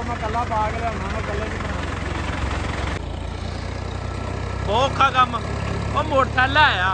मैं कला पा के लिया मैं कले नहीं बना बहुत औखा काम वो मोटरसाइकिल आया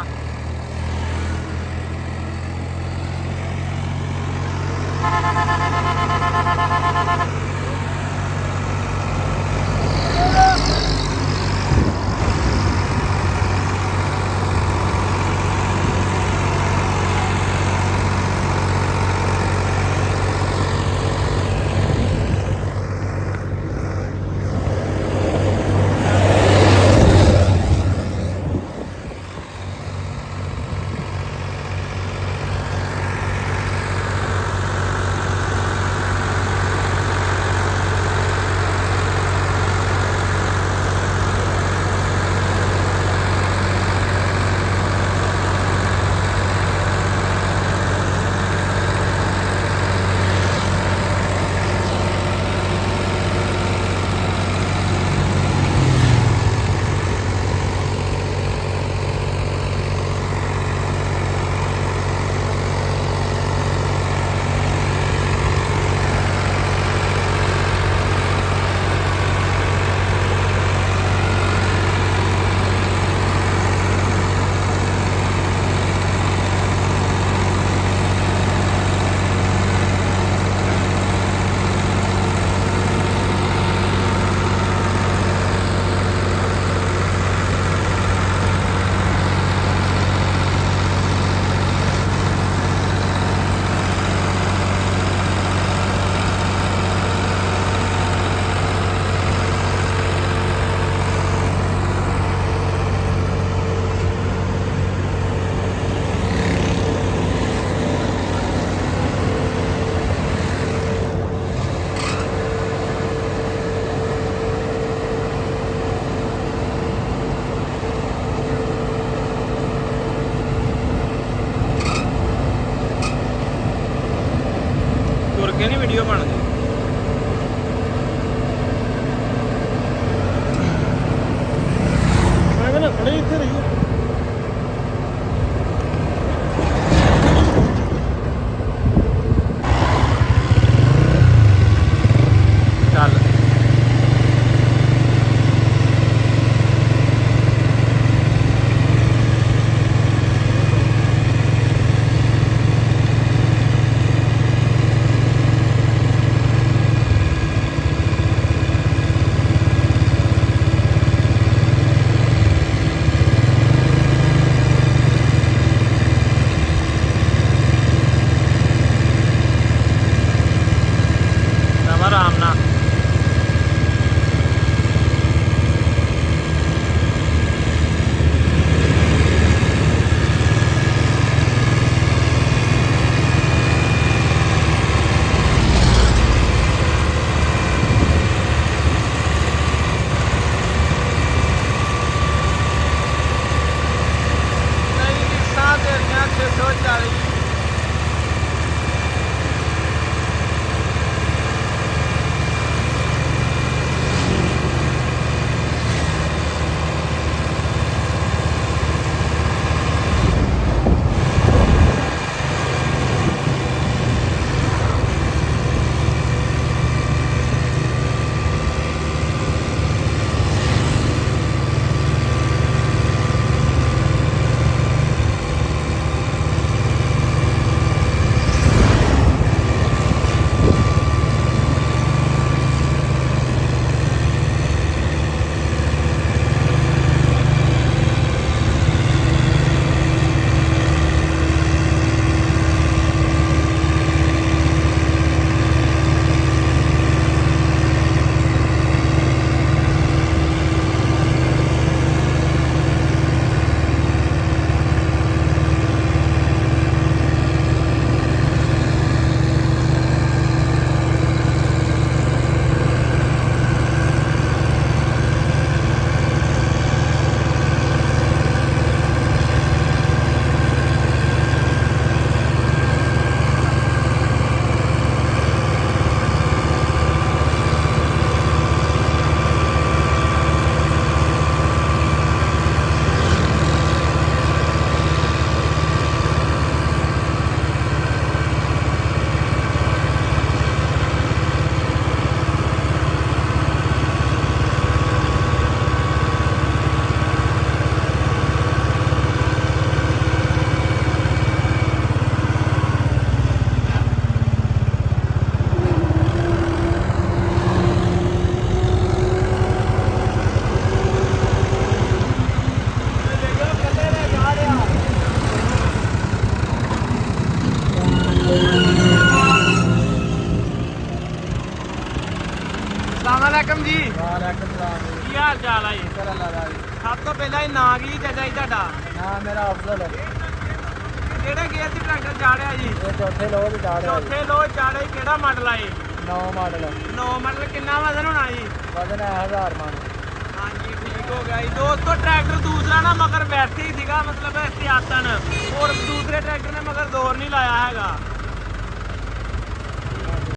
नहीं वीडियो बनती मैं कहना खड़े इतने रही चल आराम ना ਹਾਲ ਚਾਲ ਆ ਜੀ? ਚੱਲ ਲਾ ਜੀ। ਸਭ ਤੋਂ ਪਹਿਲਾਂ ਇਹ ਨਾਂ ਕੀ ਚਾਚਾ ਜੀ ਤੁਹਾਡਾ? ਨਾ ਮੇਰਾ ਅਫਜ਼ਲ ਹੈ। ਕਿਹੜੇ ਗੇਅਰ 'ਚ ਟਰੈਕਟਰ ਚਾੜਿਆ ਜੀ? ਇਹ ਚੌਥੇ ਲੋਹ ਦੀ ਦਾੜ ਹੈ। ਚੌਥੇ ਲੋ ਚਾੜੇ। ਕਿਹੜਾ ਮਾਡਲ ਆ ਇਹ? 9 ਮਾਡਲ। 9 ਮਾਡਲ। ਕਿੰਨਾ ਵਜ਼ਨ ਹੋਣਾ ਜੀ? ਵਜ਼ਨ ਹੈ 1000 ਮਣ। ਹਾਂਜੀ ਠੀਕ ਹੋ ਗਿਆ ਜੀ ਦੋਸਤੋ। ਟਰੈਕਟਰ ਦੂਸਰਾ ਨਾ ਮਗਰ ਬੈਠੇ ਹੀ ਸੀਗਾ, ਮਤਲਬ ਇhtiyatan, ਹੋਰ ਦੂਸਰੇ ਟਰੈਕਟਰ ਨੇ ਮਗਰ ਦੌਰ ਨਹੀਂ ਲਾਇਆ ਹੈਗਾ।